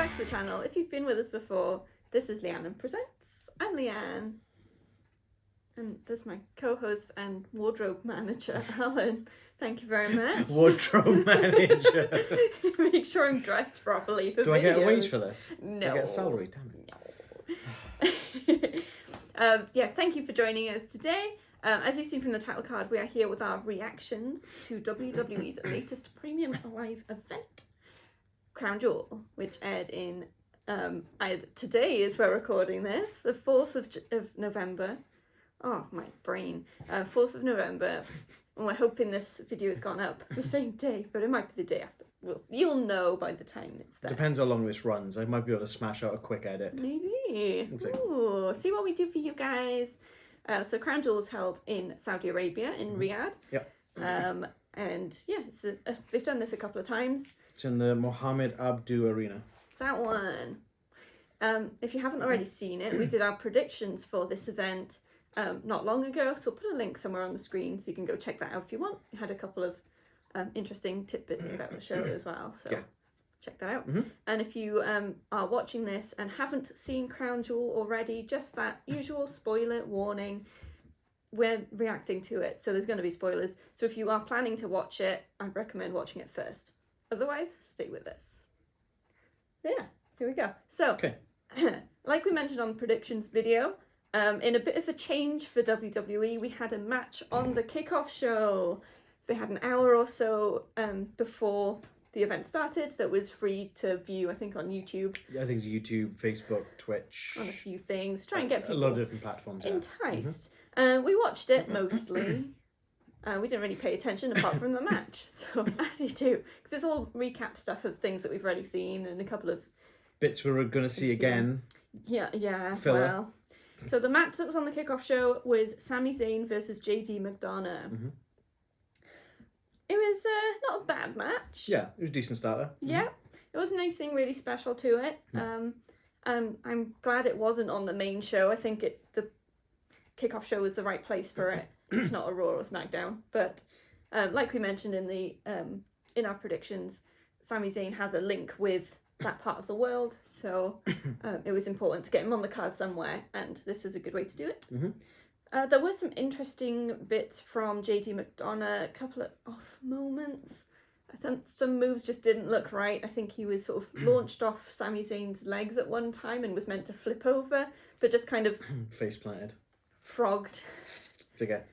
back to the channel. If you've been with us before, this is Leanne Presents. I'm Leanne. And this is my co-host and wardrobe manager, Alan. Thank you very much. Wardrobe manager. Make sure I'm dressed properly for Do videos. I get a wage for this? No. Do I get a salary? Damn it. No. Yeah, thank you for joining us today. As you've seen from the title card, we are here with our reactions to WWE's latest premium live event, Crown Jewel, which aired in, today is we're recording this, the 4th of November. Oh, my brain. 4th of November. And we're hoping this video has gone up the same day, but it might be the day after. You'll know by the time it's there. Depends how long this runs. I might be able to smash out a quick edit. Maybe. Ooh, see what we do for you guys. So Crown Jewel is held in Saudi Arabia, in Riyadh. Yep. And yeah, they've done this a couple of times. It's in the Mohammed Abdu Arena. That one. If you haven't already seen it, we did our predictions for this event not long ago. So I'll put a link somewhere on the screen so you can go check that out if you want. We had a couple of interesting tidbits about the show as well. So yeah. Check that out. Mm-hmm. And if you are watching this and haven't seen Crown Jewel already, just that usual spoiler warning. We're reacting to it, so there's going to be spoilers. So if you are planning to watch it, I'd recommend watching it first. Otherwise, stay with us. Yeah, here we go. So, okay. Like we mentioned on the predictions video, in a bit of a change for WWE, we had a match on the kickoff show. They had an hour or so before the event started that was free to view, I think, on YouTube. I think it's YouTube, Facebook, Twitch. On a few things. Try and get people a lot of different platforms. Enticed. Mm-hmm. We watched it mostly. We didn't really pay attention apart from the match. So, as you do. Because it's all recap stuff of things that we've already seen and a couple of bits we were going to see again. Yeah, filler. Well. So the match that was on the kickoff show was Sami Zayn versus McDonagh. Mm-hmm. It was not a bad match. Yeah, it was a decent starter. Yeah, it wasn't anything really special to it. I'm glad it wasn't on the main show. I think the kickoff show was the right place for it, if not a Raw or SmackDown. But like we mentioned in our predictions, Sami Zayn has a link with that part of the world, so it was important to get him on the card somewhere, and this is a good way to do it. Mm-hmm. There were some interesting bits from McDonagh, a couple of off moments. I think some moves just didn't look right. I think he was sort of launched off Sami Zayn's legs at one time and was meant to flip over, but just kind of face planted, frogged. It's okay.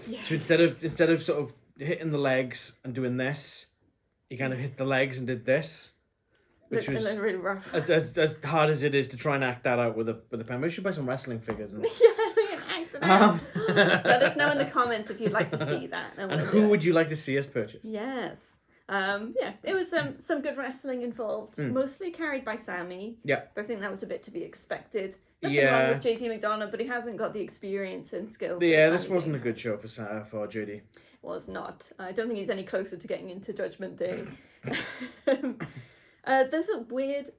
Yeah. So instead of sort of hitting the legs and doing this, he kind of hit the legs and did this, which was really rough. As hard as it is to try and act that out with a pen. Maybe we should buy some wrestling figures and Let us know in the comments if you'd like to see that. And who would you like to see us purchase? Yes. Yeah, it was some good wrestling involved, mostly carried by Sami. Yeah. But I think that was a bit to be expected. Nothing wrong with McDonagh, but he hasn't got the experience and skills. Yeah, this wasn't a good show for JD. Was not. I don't think he's any closer to getting into Judgment Day. There's a weird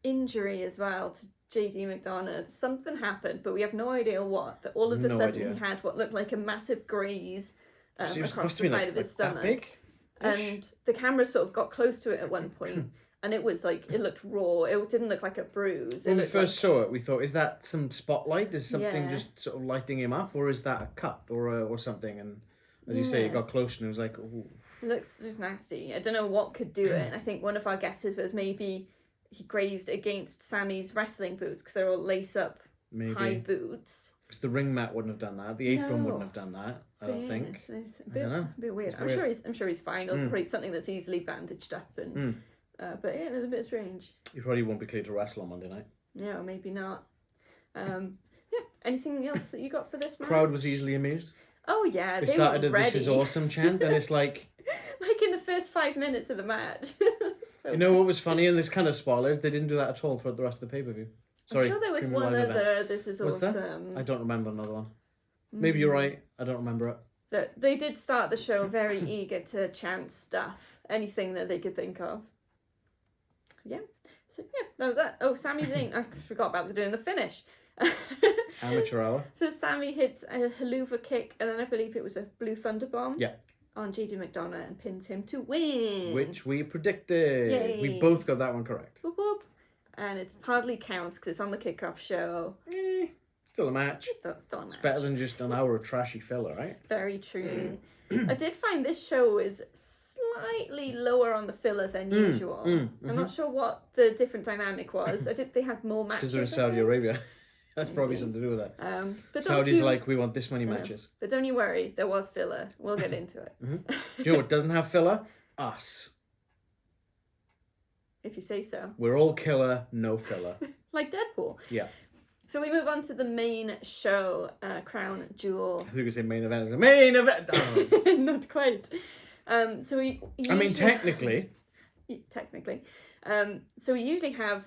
injury as well to McDonagh. Something happened, but we have no idea what. That all of a sudden he had what looked like a massive graze across the side of his stomach. And the camera sort of got close to it at one point, and it was like, it looked raw. It didn't look like a bruise. When we first saw it, we thought, is that some spotlight? Is something just sort of lighting him up, or is that a cut or something? And as you say, it got close and it was like, ooh. It looks just nasty. I don't know what could do it. I think one of our guesses was maybe he grazed against Sami's wrestling boots because they're all lace-up high boots. Because the ring mat wouldn't have done that. The apron wouldn't have done that. I don't think. It's a bit weird. I'm sure he's fine. Or probably something that's easily bandaged up. And but yeah, it was a bit strange. He probably won't be cleared to wrestle on Monday night. No, maybe not. Yeah. Anything else that you got for this match? Crowd was easily amused. Oh yeah, they started a "This is awesome" chant, and it's like in the first 5 minutes of the match. You know what was funny in this kind of spoilers? They didn't do that at all throughout the rest of the pay-per-view. Sorry, I'm sure there was one other "This is awesome." I don't remember another one. Maybe you're right. I don't remember it. They did start the show very eager to chant stuff, anything that they could think of. Yeah. So yeah, that was that. Oh, Sami Zayn. I forgot about doing the finish. Amateur hour. So Sami hits a haluva kick, and then I believe it was a blue thunder bomb. Yeah. on JD McDonagh and pins him to win. Which we predicted. Yay. We both got that one correct. Whoop, whoop. And it hardly counts because it's on the kickoff show. Still a match. Still a match. It's better than just an hour of trashy filler, right? Very true. I did find this show is slightly lower on the filler than usual. I'm not sure what the different dynamic was. They had more matches. Because they're in Saudi Arabia. That's probably something to do with that. But Saudi's like, we want this many matches. But don't you worry, there was filler. We'll get into it. Do you know what doesn't have filler? Us. If you say so. We're all killer, no filler. Like Deadpool. Yeah. So we move on to the main show, Crown Jewel. I think we say main event. Main event! Oh. Not quite. So we usually... I mean, technically. Technically. So we usually have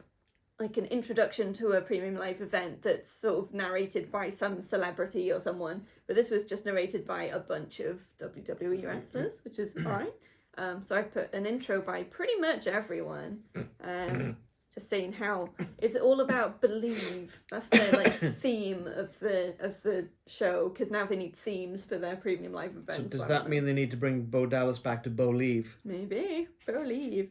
like an introduction to a premium live event that's sort of narrated by some celebrity or someone, but this was just narrated by a bunch of WWE wrestlers, which is alright. So I put an intro by pretty much everyone, just saying how it's all about believe. That's their like theme of the show, because now they need themes for their premium live events. So does that mean they need to bring Bo Dallas back to Believe? Maybe believe.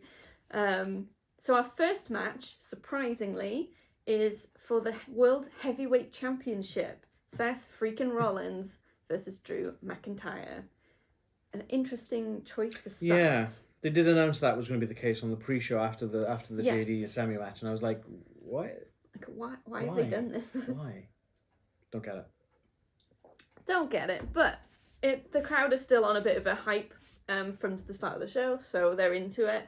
So our first match, surprisingly, is for the World Heavyweight Championship. Seth freaking Rollins versus Drew McIntyre. An interesting choice to start. Yeah, they did announce that was going to be the case on the pre-show after the JD and Sami match, and I was like, what? Like, why have they done this? Why? Don't get it. Don't get it, but the crowd is still on a bit of a hype from the start of the show, so they're into it.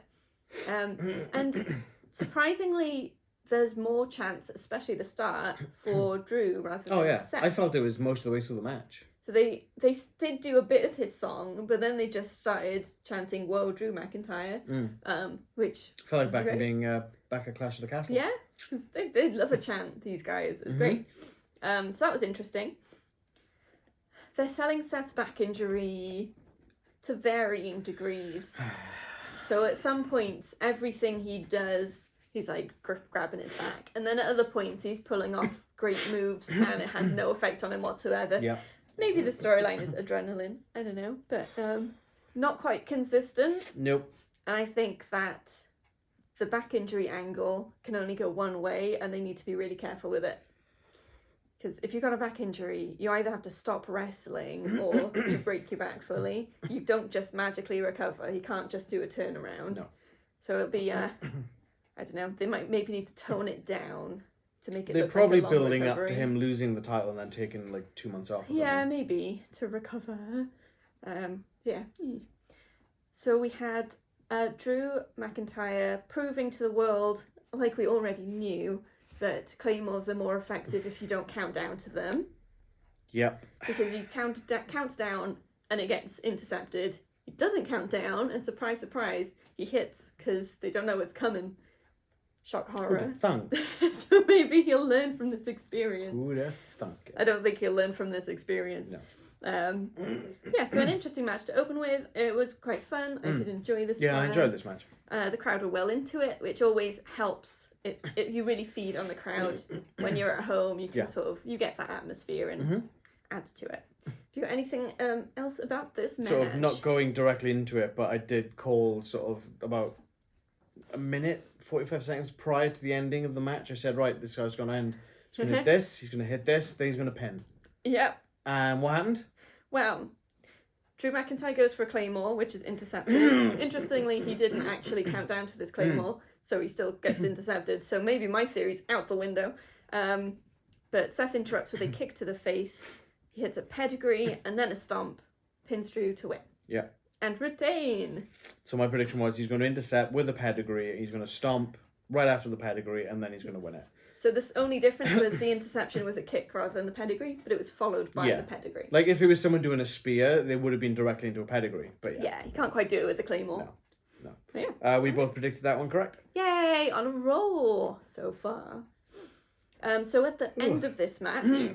And surprisingly, there's more chance, especially the start, for Drew rather than Seth. I felt it was most of the way through the match. So they did do a bit of his song, but then they just started chanting "Whoa, Drew McIntyre," which I felt like back at Clash of the Castle. Yeah, because they love a chant. These guys, it's great. So that was interesting. They're selling Seth's back injury to varying degrees. So at some points, everything he does, he's like grabbing his back. And then at other points, he's pulling off great moves and it has no effect on him whatsoever. Yeah. Maybe the storyline is adrenaline. I don't know. But not quite consistent. Nope. And I think that the back injury angle can only go one way and they need to be really careful with it. Because if you've got a back injury, you either have to stop wrestling or you break your back fully. You don't just magically recover. You can't just do a turnaround. No. So it'll be, I don't know, they might maybe need to tone it down to make it They're look probably like a long building recovery. up to him losing the title and then taking like 2 months off. Yeah, maybe, to recover. Yeah. So we had Drew McIntyre proving to the world, like we already knew, that claymores are more effective if you don't count down to them. Yep. Because you counts down and it gets intercepted. It doesn't count down and surprise, surprise, he hits because they don't know what's coming. Shock horror. Who'da thunk? So maybe he'll learn from this experience. Who'da thunk? I don't think he'll learn from this experience. No. Yeah, so an interesting match to open with. It was quite fun. I did enjoy this one. Yeah, I enjoyed this match. The crowd were well into it, which always helps. You really feed on the crowd when you're at home. You can you get that atmosphere and adds to it. Do you got anything else about this match? Sort of not going directly into it, but I did call sort of about a minute, 45 seconds prior to the ending of the match. I said, right, this guy's going to end. He's going to hit this, he's going to hit this, then he's going to pin. Yep. And what happened? Well, Drew McIntyre goes for a claymore, which is intercepted. Interestingly, he didn't actually count down to this claymore, so he still gets intercepted. So maybe my theory's out the window. But Seth interrupts with a kick to the face. He hits a pedigree and then a stomp. Pins Drew to win. Yeah. And retain. So my prediction was he's going to intercept with a pedigree, he's going to stomp right after the pedigree, and then he's going to win it. So this only difference was the interception was a kick rather than the pedigree, but it was followed by the pedigree. Like if it was someone doing a spear, they would have been directly into a pedigree. But yeah, you can't quite do it with the claymore. No. Yeah. We both predicted that one correct. Yay! On a roll so far. So at the end of this match,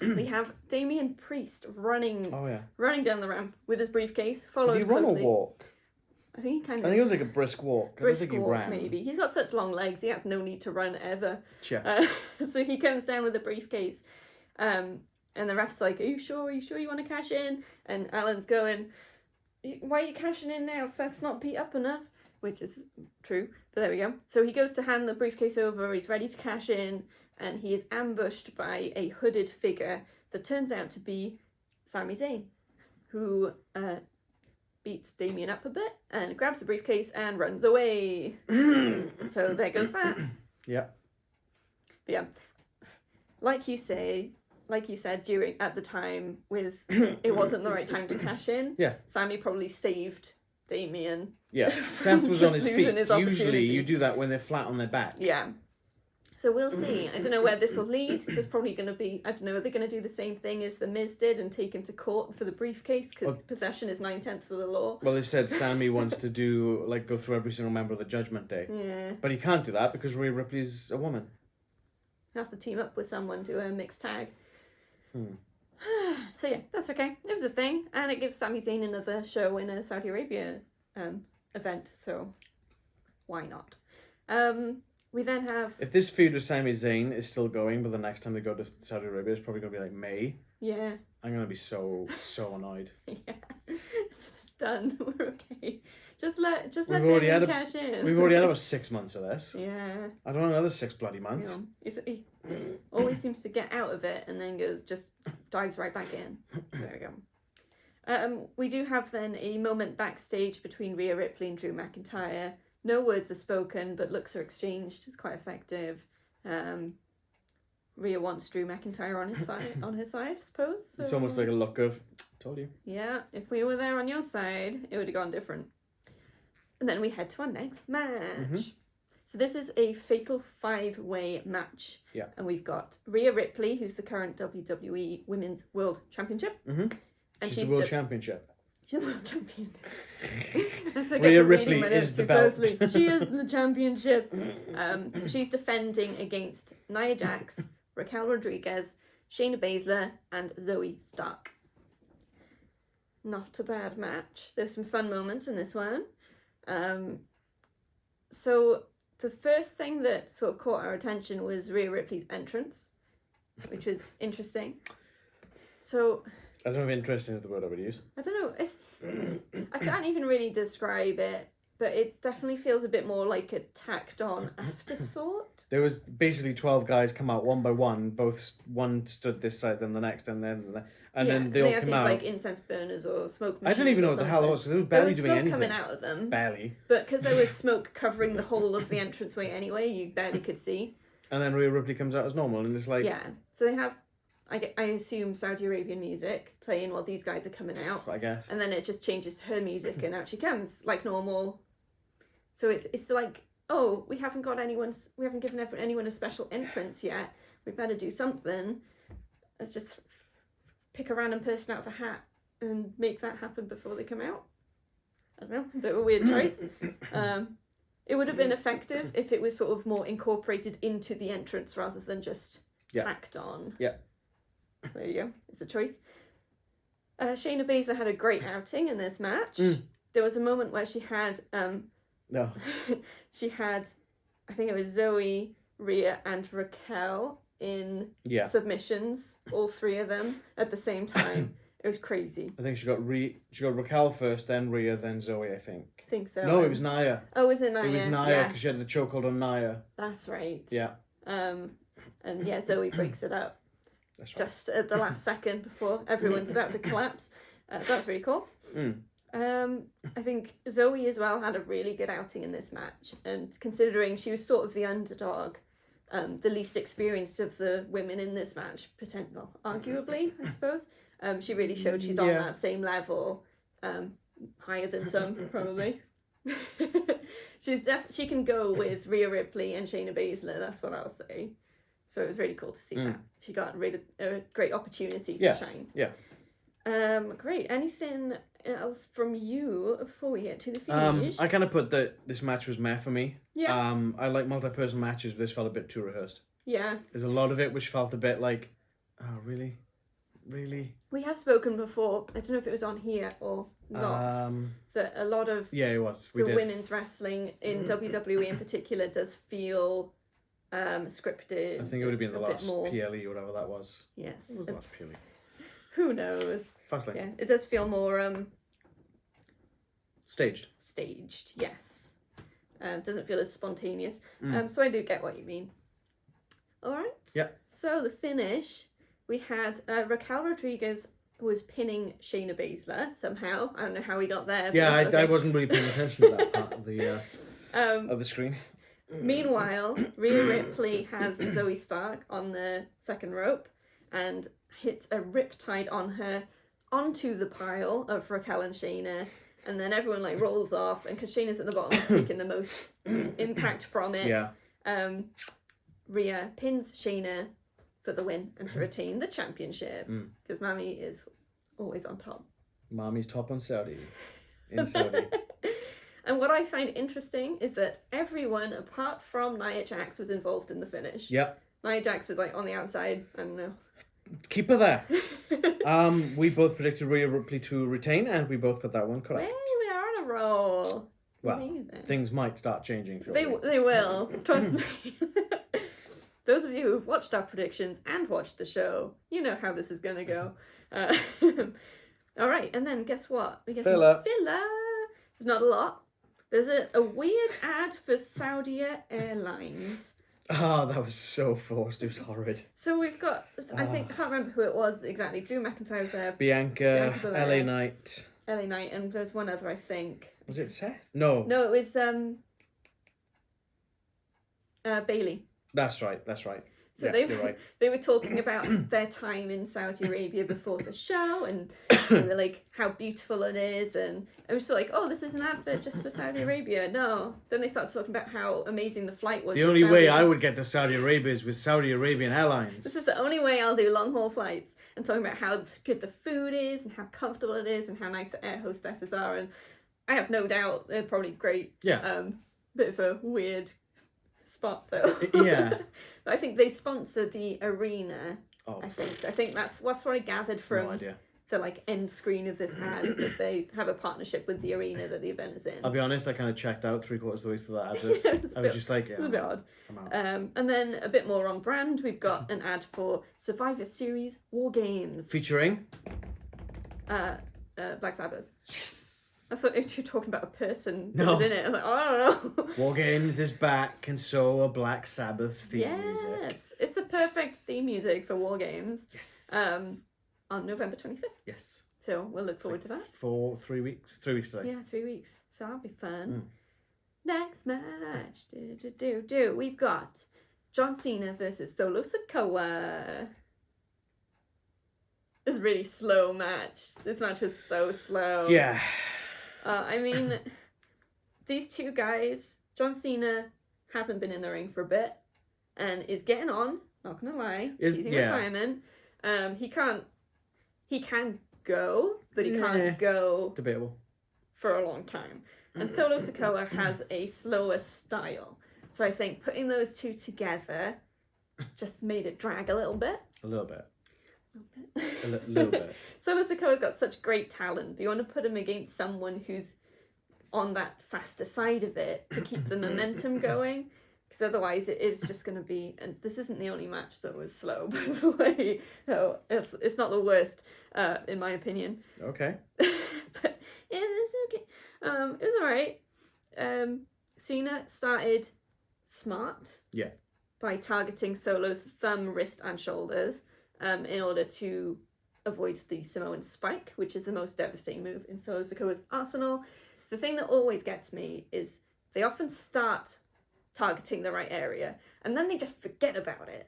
we have Damien Priest running down the ramp with his briefcase, followed Did he run or walk? I think he I think it was like a brisk walk. I don't think he ran. Maybe. He's got such long legs, he has no need to run ever. Sure. So he comes down with a briefcase. And the ref's like, Are you sure you want to cash in? And Alan's going, why are you cashing in now? Seth's not beat up enough. Which is true, but there we go. So he goes to hand the briefcase over, he's ready to cash in, and he is ambushed by a hooded figure that turns out to be Sami Zayn, who beats Damien up a bit and grabs the briefcase and runs away. So there goes that. Yeah. But yeah, like you said at the time with it wasn't the right time to cash in. Yeah. Sami probably saved Damien. Yeah, Seth was on his feet. His Usually you do that when they're flat on their back. Yeah. So we'll see. I don't know where this will lead. There's probably going to be, I don't know, are they going to do the same thing as The Miz did and take him to court for the briefcase? Because possession is 9/10 of the law. Well, they said Sami wants to go through every single member of the Judgment Day. Yeah. But he can't do that because Rhea Ripley's a woman. You have to team up with someone to a mixed tag. So yeah, that's okay. It was a thing. And it gives Sami Zayn another show in a Saudi Arabia event, so why not? We then have... If this feud with Sami Zayn is still going, but the next time they go to Saudi Arabia, it's probably going to be like May. Yeah. I'm going to be so annoyed. Yeah. It's done. We're okay. Just let Damien cash in. We've already had about 6 months of this. Yeah. I don't know, another 6 bloody months. He always seems to get out of it and then dives right back in. There we go. We do have then a moment backstage between Rhea Ripley and Drew McIntyre. No words are spoken, but looks are exchanged. It's quite effective. Rhea wants Drew McIntyre on his side, I suppose. So. It's almost like a look of, told you. Yeah, if we were there on your side, it would have gone different. And then we head to our next match. Mm-hmm. So this is a fatal 5-way match. Yeah. And we've got Rhea Ripley, who's the current WWE Women's World Championship. Mm-hmm. And she's the World Championship. She's the World Champion. That's what Rhea Ripley is the belt. She is the championship. So she's defending against Nia Jax, Raquel Rodriguez, Shayna Bazsler, and Zoey Stark. Not a bad match. There's some fun moments in this one. So the first thing that sort of caught our attention was Rhea Ripley's entrance, which was interesting. So I don't know if interesting is the word I would use. I don't know. I can't even really describe it, but it definitely feels a bit more like a tacked on afterthought. There was basically 12 guys come out one by one. One stood this side, then the next, and then they all had come these out. like incense burners or smoke machines. I don't even know what the hell it was. They were barely doing anything. There was smoke coming out of them. Barely. But because there was smoke covering the whole of the entranceway anyway, you barely could see. And then Rhea Ripley comes out as normal, and it's like... Yeah. So they have, I assume, Saudi Arabian music playing while these guys are coming out. I guess. And then it just changes to her music, and out she comes, like normal. So it's like, oh, we haven't given anyone a special entrance yet. We better do something. Let's just pick a random person out of a hat and make that happen before they come out. I don't know, a bit of a weird choice. It would have been effective if it was sort of more incorporated into the entrance rather than just tacked on. Yeah. There you go. It's a choice. Shayna Baszler had a great outing in this match. There was a moment where she had she had, I think it was Zoey, Rhea, and Raquel in submissions, all three of them at the same time. It was crazy. I think she got Raquel first, then Rhea, then Zoey, I think. I think so. No, it was Nia. Oh, was it Nia? It was Nia because she had the chokehold on Nia. That's right. Yeah. And Zoey breaks it up. That's right. Just at the last second before everyone's about to collapse. That's really cool. I think Zoey as well had a really good outing in this match, and considering she was sort of the underdog, the least experienced of the women in this match, arguably, I suppose, she really showed she's on that same level, higher than some probably. She can go with Rhea Ripley and Shayna Baszler. That's what I'll say. So it was really cool to see that she got a great opportunity to shine. Yeah. Great. Anything else from you before we get to the finish? I kind of put that this match was meh for me. Yeah. I like multi-person matches, but this felt a bit too rehearsed. Yeah. There's a lot of it which felt a bit like, oh, really? Really? We have spoken before, I don't know if it was on here or not, that a lot of it was. women's wrestling in WWE in particular does feel scripted. I think it would have been the last PLE or whatever that was. Yes. What was the last PLE? Who knows? Fastlane. Yeah, it does feel more Staged, yes. Doesn't feel as spontaneous. So I do get what you mean. All right. Yep. So the finish, we had Raquel Rodriguez was pinning Shayna Bazsler somehow. I don't know how we got there. Yeah, but I wasn't really paying attention to that part of the screen. Meanwhile, Rhea Ripley has Zoey Stark on the second rope and hits a riptide on her onto the pile of Raquel and Shayna, and then everyone like rolls off, and because Shayna's at the bottom, is taking the most impact from it. Yeah. Rhea pins Shayna for the win and to retain the championship because Mami is always on top. Mami's top on Saudi. In Saudi. And what I find interesting is that everyone apart from Nia Jax was involved in the finish. Yep. Nia Jax was like on the outside. I don't know. Keep her there. We both predicted Rhea Ripley to retain, and we both got that one correct. Hey, we are on a roll. Well, amazing. Things might start changing shortly. They will. Trust me. Those of you who've watched our predictions and watched the show, you know how this is going to go. All right, and then guess what? We get Filler. Filler. There's not a lot. There's a weird ad for Saudi Airlines. Oh, that was so forced. It was horrid. So we've got, I can't remember who it was exactly. Drew McIntyre was there. Bianca Belair, LA Knight. LA Knight, and there's one other, I think. Was it Seth? No. No, it was Bailey. That's right. So yeah, you're right. they were talking about their time in Saudi Arabia before the show, and they were like how beautiful it is, and I was like, oh, this is an advert just for Saudi Arabia. No, then they started talking about how amazing the flight was. The only way I would get to Saudi Arabia is with Saudi Arabian Airlines. This is the only way I'll do long haul flights, and talking about how good the food is and how comfortable it is and how nice the air hostesses are, and I have no doubt they're probably great. Yeah. Bit of a weird spot though. Yeah. But I think they sponsored the arena. Oh. I think that's what I gathered from No idea. the like end screen of this ad is that they have a partnership with the arena that the event is in. I'll be honest, I kind of checked out 3/4 of the way through that advert. Yeah, I was just like, it's a bit odd. I'm out. And then a bit more on brand, we've got an ad for Survivor Series War Games. Featuring? Black Sabbath. Yes. I thought you were talking about a person that No. was in it. I was like, oh, I don't know. War Games is back, and so are Black Sabbath's theme music. Yes, it's the perfect theme music for War Games. Yes. On November 25th. Yes. So we'll look forward to that. For 3 weeks. 3 weeks today. Yeah, 3 weeks. So that'll be fun. Next match. We've got John Cena versus Solo Sikoa. It's a really slow match. This match was so slow. Yeah. I mean, these two guys, John Cena hasn't been in the ring for a bit and is getting on, not gonna lie. Seizing retirement. He can go, but he can't go Debatable. for a long time. And Solo Sikoa has a slower style. So I think putting those two together just made it drag a little bit. A little bit. A little bit. Solo Sikoa's got such great talent, but you want to put him against someone who's on that faster side of it to keep the momentum going, because otherwise it is just going to be, and this isn't the only match that was slow, by the way, no, it's not the worst, in my opinion. Okay. But it's okay. It was alright. Cena started smart. Yeah. By targeting Solo's thumb, wrist and shoulders, in order to avoid the Samoan spike, which is the most devastating move in Solo Sikoa's arsenal. The thing that always gets me is they often start targeting the right area, and then they just forget about it.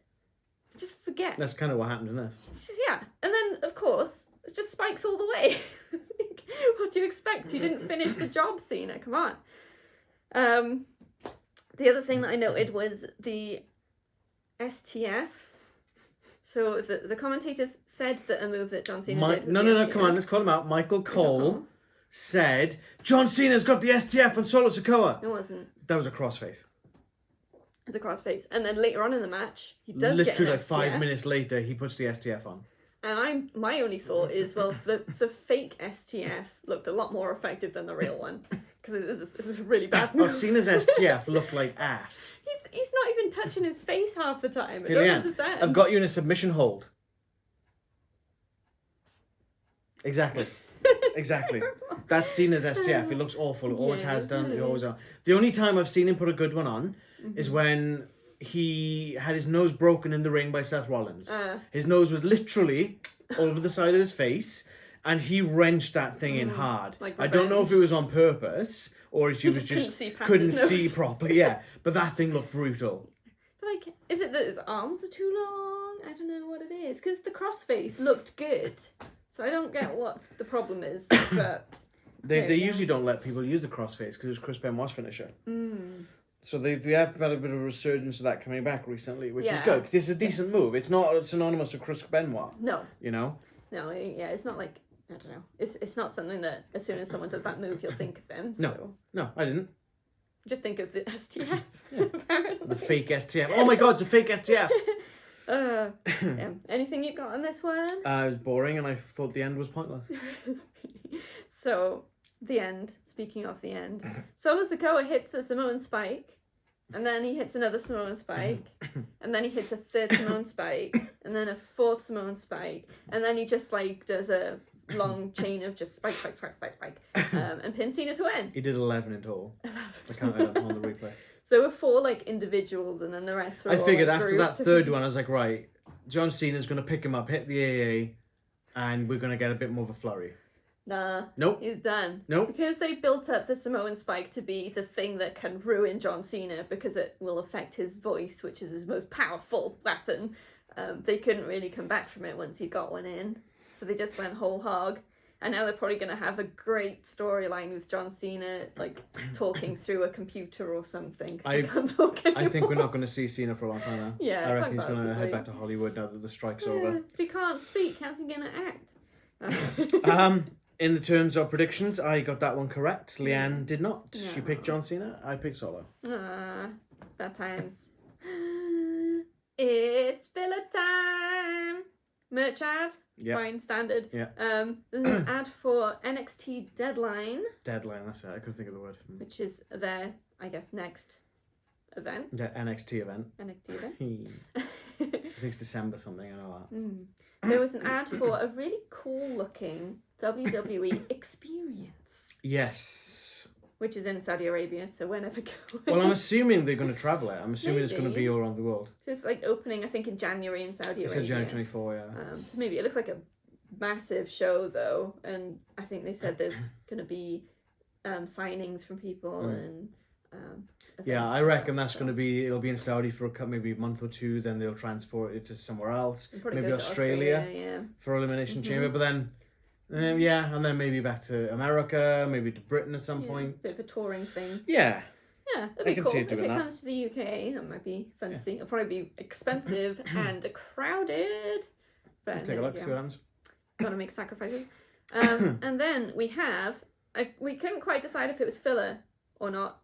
They just forget. That's kind of what happened in this. It's just, yeah. And then, of course, it's just spikes all the way. What do you expect? You didn't finish the job, Cena. Come on. The other thing that I noted was the STF. So the commentators said that a move that John Cena did was No, come on, let's call him out. Michael Cole said, John Cena's got the STF on Solo Sikoa. It wasn't. That was a crossface. It's a crossface. And then later on in the match, he does Literally get an like STF. 5 minutes later, he puts the STF on. And my only thought is, well, the fake STF looked a lot more effective than the real one. Because it was a really bad move. Oh, Cena's STF looked like ass. He's not even touching his face half the time. I Hey, don't Leanne, understand. I've got you in a submission hold. Exactly. Exactly. That's Cena's STF. He looks awful. It always has done. It always are. The only time I've seen him put a good one on is when he had his nose broken in the ring by Seth Rollins. His nose was literally all over the side of his face, and he wrenched that thing in hard. Like I don't know if it was on purpose or if he was just couldn't see properly. Yeah, but that thing looked brutal. Like, is it that his arms are too long? I don't know what it is. Because the crossface looked good. So I don't get what the problem is. But they usually don't let people use the crossface because it was Chris Benoit's finisher. So we have had a bit of a resurgence of that coming back recently, which is good because it's a decent move. It's not synonymous with Chris Benoit. No. You know? No, yeah, it's not like, I don't know. It's not something that as soon as someone does that move, you'll think of him. So. No, I didn't. Just think of the STF, apparently. The fake STF. Oh my god, it's a fake STF. Yeah. Anything you got on this one? It was boring and I thought the end was pointless. So, the end. Speaking of the end. Solo Sikoa hits a Samoan spike, and then he hits another Samoan spike, and then he hits a third Samoan spike, and then a fourth Samoan spike, and then he just like does a long chain of just spike, and pin Cena to win. He did 11 in total. 11. I counted them on the replay. So there were 4 like individuals, and then the rest were I figured all, like, after that third one, I was like, right, John Cena's going to pick him up, hit the AA, and we're going to get a bit more of a flurry. Nah. Nope. He's done. Nope. Because they built up the Samoan spike to be the thing that can ruin John Cena because it will affect his voice, which is his most powerful weapon. They couldn't really come back from it once he got one in. So they just went whole hog. And now they're probably going to have a great storyline with John Cena, like, talking through a computer or something. I think we're not going to see Cena for a long time now. Yeah, I reckon he's going to head back to Hollywood now that the strike's over. If he can't speak, how's he going to act? In the terms of predictions, I got that one correct. Leanne did not. Yeah. She picked John Cena. I picked Solo. Bad times. It's filler time. Merch ad. Yep. Fine, standard. Yeah. There's an ad for NXT Deadline. Deadline, that's it. I couldn't think of the word. Which is their, I guess, next event. Yeah, NXT event. NXT event. I think it's December something, I know that. There was an ad for a really cool looking WWE experience. Yes. Which is in Saudi Arabia, so we're never going. Well, I'm assuming they're going to travel it. I'm assuming it's going to be all around the world. So it's like opening, I think, in January in Saudi Arabia. It said January 24, yeah. So maybe it looks like a massive show, though. And I think they said there's going to be signings from people and yeah, I reckon that's going to be, it'll be in Saudi for maybe a month or two, then they'll transport it to somewhere else. Maybe Australia for Elimination Chamber, but then, yeah, and then maybe back to America, maybe to Britain at some point. Bit of a touring thing. Yeah. Yeah, that'd be cool. See it if it that. comes to the UK, that might be fun to see. It'll probably be expensive and crowded. But Take a look, see what happens. Gotta make sacrifices. And then we have, we couldn't quite decide if it was filler or not,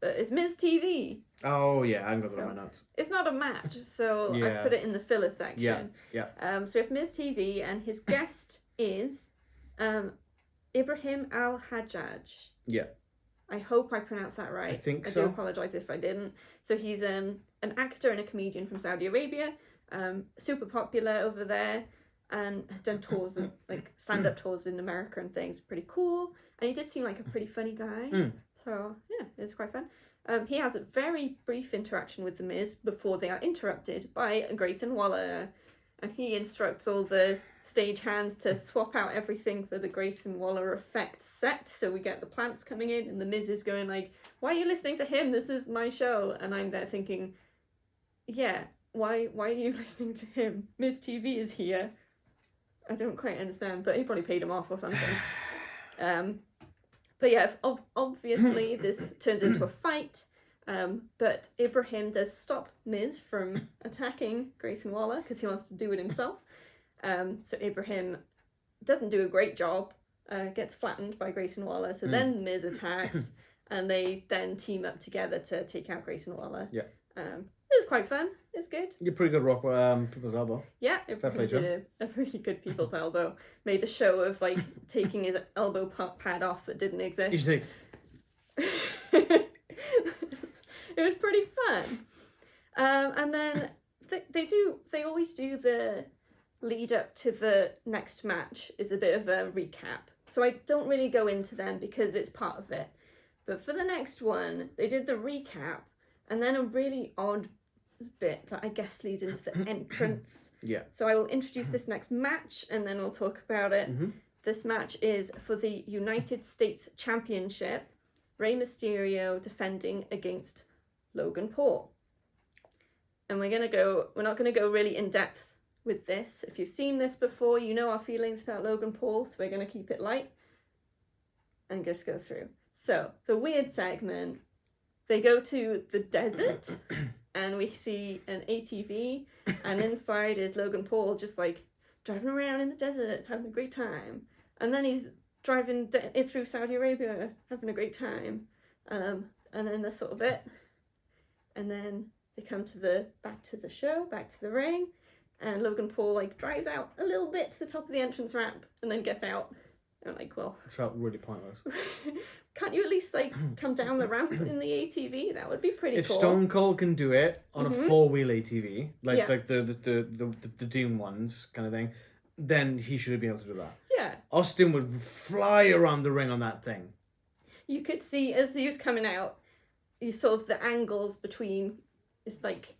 but it's Miz TV. Oh, yeah, I haven't got that on my notes. It's not a match, so I've put it in the filler section. Yeah. So we have Miz TV, and his guest is Ibrahim Al-Hajjaj. Yeah. I hope I pronounced that right. I think so. I do apologise if I didn't. So he's an actor and a comedian from Saudi Arabia, super popular over there, and had done tours, of, like stand-up tours in America and things. Pretty cool. And he did seem like a pretty funny guy. So, yeah, it was quite fun. He has a very brief interaction with The Miz before they are interrupted by Grayson Waller. And he instructs all the stagehands to swap out everything for the Grayson Waller effect set. So we get the plants coming in and The Miz is going like, why are you listening to him? This is my show. And I'm there thinking, yeah, why are you listening to him? Miz TV is here. I don't quite understand, but he probably paid him off or something. But yeah, obviously this turns into a fight. But Ibrahim does stop Miz from attacking Grayson Waller because he wants to do it himself. So Ibrahim doesn't do a great job, gets flattened by Grayson Waller. So then Miz attacks, and they then team up together to take out Grayson Waller. Yeah. It was quite fun. It's good. You're pretty good rock people's elbow. Yeah, Ibrahim did a really good people's elbow. Made a show of like taking his elbow pad off that didn't exist. You think? It was pretty fun. And then they always do the lead up to the next match is a bit of a recap. So I don't really go into them because it's part of it. But for the next one, they did the recap and then a really odd bit that I guess leads into the entrance. Yeah. So I will introduce this next match and then we'll talk about it. Mm-hmm. This match is for the United States Championship. Rey Mysterio defending against Logan Paul. And we're not gonna go really in depth with this. If you've seen this before, you know our feelings about Logan Paul, so we're gonna keep it light and just go through. So, the weird segment, they go to the desert and we see an ATV and inside is Logan Paul just like driving around in the desert, having a great time. And then he's driving through Saudi Arabia, having a great time. And then that's sort of it. And then they come to back to the ring. And Logan Paul like drives out a little bit to the top of the entrance ramp and then gets out. And I'm like, well, it felt really pointless. Can't you at least like come down the ramp in the ATV? That would be pretty if cool. If Stone Cold can do it on a 4-wheel ATV, like the Doom ones kind of thing, then he should be able to do that. Yeah. Austin would fly around the ring on that thing. You could see as he was coming out, you sort of the angles between. It's like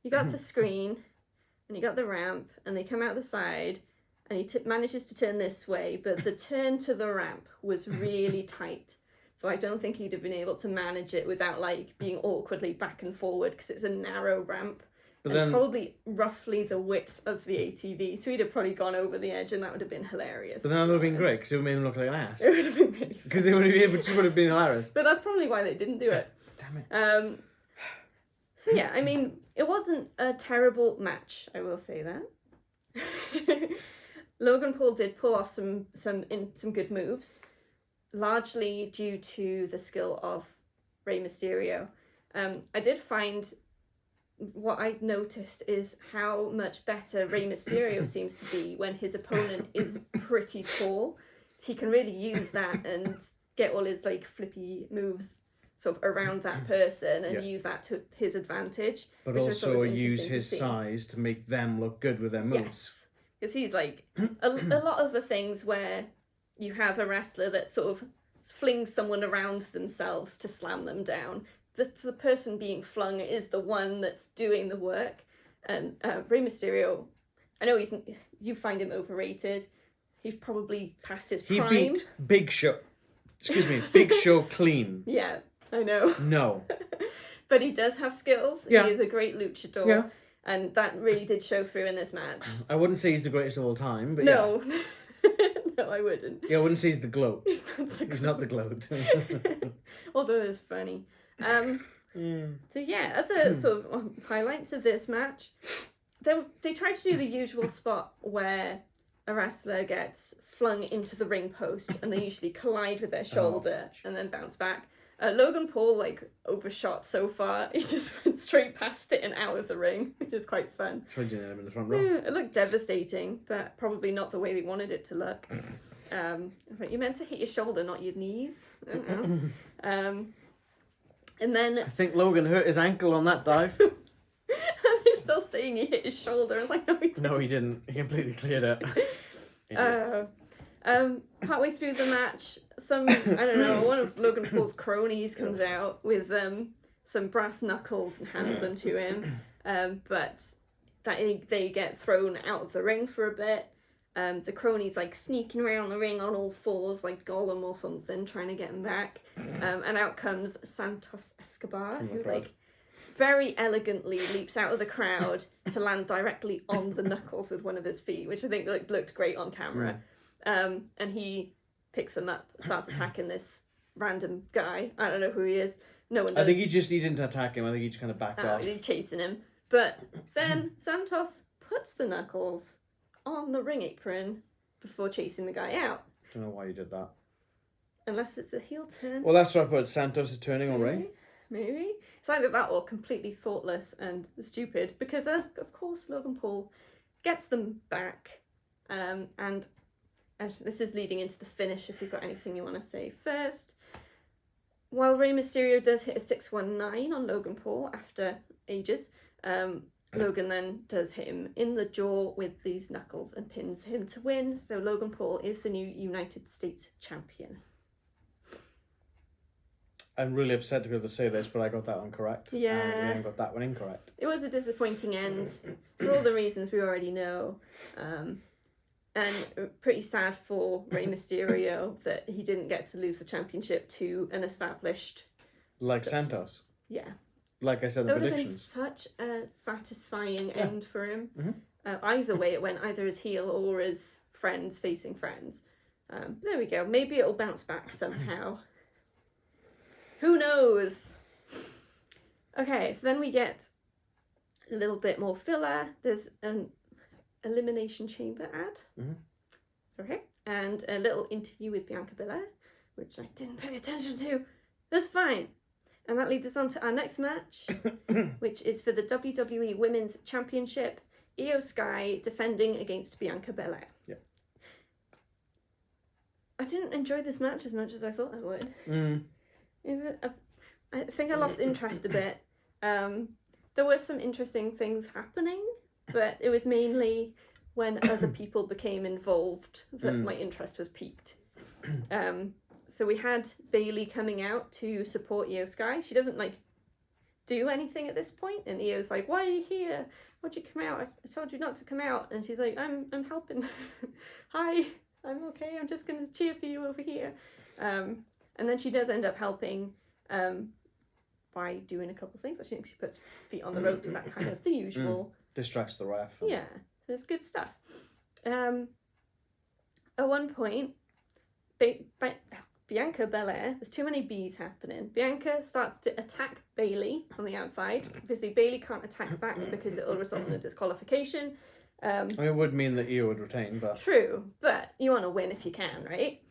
you got the screen, and you got the ramp, and they come out the side. And he manages to turn this way, but the turn to the ramp was really tight. So I don't think he'd have been able to manage it without like being awkwardly back and forward because it's a narrow ramp. But then probably roughly the width of the ATV. So he'd have probably gone over the edge and that would have been hilarious. But then that would have been great because it would have made him look like an ass. It would have been really because it would have been hilarious. But that's probably why they didn't do it. Damn it. So yeah, I mean, it wasn't a terrible match, I will say that. Logan Paul did pull off some good moves, largely due to the skill of Rey Mysterio. I did find what I noticed is how much better Rey Mysterio seems to be when his opponent is pretty tall. He can really use that and get all his like flippy moves sort of around that person and use that to his advantage. But also use his size to make them look good with their moves. Yes. Because he's like, a lot of the things where you have a wrestler that sort of flings someone around themselves to slam them down. The person being flung is the one that's doing the work. And Rey Mysterio, I know you find him overrated. He's probably past his prime. He beat Big Show clean. Yeah, I know. No. But he does have skills. Yeah. He is a great luchador. Yeah. And that really did show through in this match. I wouldn't say he's the greatest of all time, but no. No, I wouldn't. Yeah, I wouldn't say he's the GOAT. He's not the GOAT. Although it's funny. So yeah, other sort of highlights of this match. They tried to do the usual spot where a wrestler gets flung into the ring post and they usually collide with their shoulder and then bounce back. Logan Paul like overshot so far. He just went straight past it and out of the ring, which is quite fun. Tried to him in the front row. Yeah, it looked devastating, but probably not the way they wanted it to look. But you meant to hit your shoulder, not your knees. I don't know. And then I think Logan hurt his ankle on that dive. They're still saying he hit his shoulder. I was like, no, he didn't. No, he didn't. He completely cleared it. Partway through the match, one of Logan Paul's cronies comes out with some brass knuckles and hands them to him. But they get thrown out of the ring for a bit. The cronies like sneaking around the ring on all fours like Gollum or something, trying to get him back. And out comes Santos Escobar, who like very elegantly leaps out of the crowd to land directly on the knuckles with one of his feet, which I think looked great on camera. And he picks them up, starts attacking this random guy. I don't know who he is. No one knows. I think he didn't attack him. I think he just kind of backed off. He's chasing him. But then Santos puts the knuckles on the ring apron before chasing the guy out. I don't know why you did that. Unless it's a heel turn. Well, that's what I put. Santos is turning on Rey. Maybe. It's either that or completely thoughtless and stupid. Because, of course, Logan Paul gets them back. And this is leading into the finish if you've got anything you want to say first. While Rey Mysterio does hit a 619 on Logan Paul after ages, Logan then does hit him in the jaw with these knuckles and pins him to win. So Logan Paul is the new United States champion. I'm really upset to be able to say this, but I got that one correct. Yeah. Leanne got that one incorrect. It was a disappointing end for all the reasons we already know. And pretty sad for Rey Mysterio that he didn't get to lose the championship to an established... Like Santos. Yeah. Like I said, the That would have been predictions. such a satisfying end for him. Mm-hmm. Either way it went, either as heel or as friends facing friends. There we go. Maybe it'll bounce back somehow. Who knows? Okay, so then we get a little bit more filler. There's an Elimination Chamber ad. Mm-hmm. Sorry. And a little interview with Bianca Belair, which I didn't pay attention to. That's fine. And that leads us on to our next match, which is for the WWE Women's Championship. Io Sky defending against Bianca Belair. Yep. I didn't enjoy this match as much as I thought I would. I think I lost interest a bit. There were some interesting things happening, but it was mainly when other people became involved that my interest was piqued. So we had Bayley coming out to support Io Sky. She doesn't do anything at this point, and Io's like, "Why are you here? Why'd you come out? I told you not to come out." And she's like, "I'm helping. Hi, I'm okay. I'm just gonna cheer for you over here." And then she does end up helping by doing a couple of things. I think she puts feet on the ropes, that kind of the usual. Distracts the ref. Yeah, so it's good stuff. At one point, Bianca Belair, there's too many B's happening. Bianca starts to attack Bayley on the outside. Obviously, Bayley can't attack back because it will result in a disqualification. I mean, it would mean that Io would retain, but... True, but you want to win if you can, right?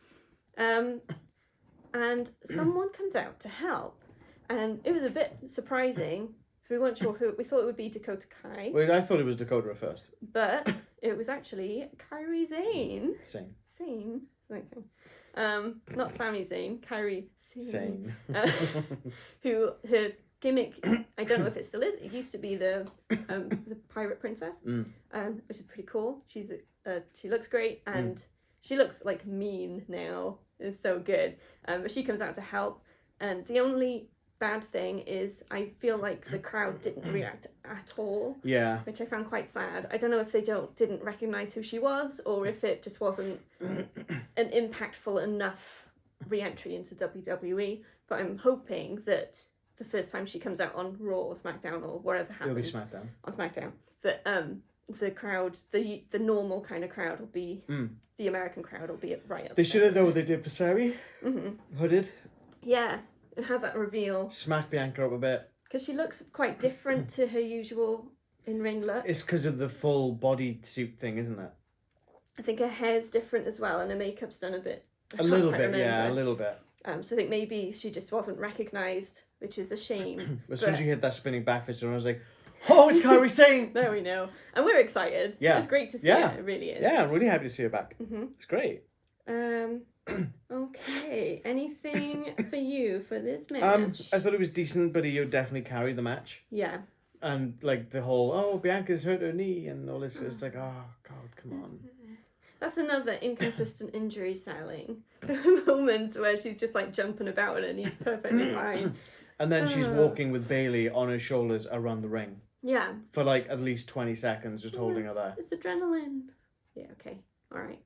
And someone comes out to help. And it was a bit surprising. So we weren't sure who. We thought it would be Dakota Kai. Wait, I thought it was Dakota at first. But it was actually Kairi Zayn. Same. Not Sami Zayn, Kairi Zayn. Same. Who her gimmick, I don't know if it still is. It used to be the pirate princess, which is pretty cool. She looks great, and she looks like mean now. It's so good. But she comes out to help, and the only bad thing is I feel like the crowd didn't react at all. Yeah. Which I found quite sad. I don't know if they didn't recognise who she was, or if it just wasn't an impactful enough re-entry into WWE. But I'm hoping that the first time she comes out on Raw or SmackDown or wherever happens. It'll be SmackDown. On SmackDown. That the crowd, the normal kind of crowd will be, the American crowd will be right up They there. should have done what they did for Sami. Hooded. Yeah. And have that reveal. Smack Bianca up a bit. Because she looks quite different to her usual in-ring look. It's because of the full body suit thing, isn't it? I think her hair's different as well, and her makeup's done a bit. A little bit, yeah, a little bit. So I think maybe she just wasn't recognised, which is a shame. As soon as you hit that spinning back fist, I was like, "Oh, it's Kairi Sane!" There we know, and we're excited. Yeah, it's great to see her. It really is. Yeah, I'm really happy to see her back. It's great. Okay, anything for you for this match? I thought it was decent, but Io definitely carried the match. Yeah. And like the whole, Bianca's hurt her knee and all this, it's like, oh God, come on. That's another inconsistent injury selling. Moments where she's just like jumping about and her knee's perfectly fine. And then she's walking with Bayley on her shoulders around the ring. Yeah. For like at least 20 seconds, just holding her there. It's adrenaline. Yeah, okay. All right.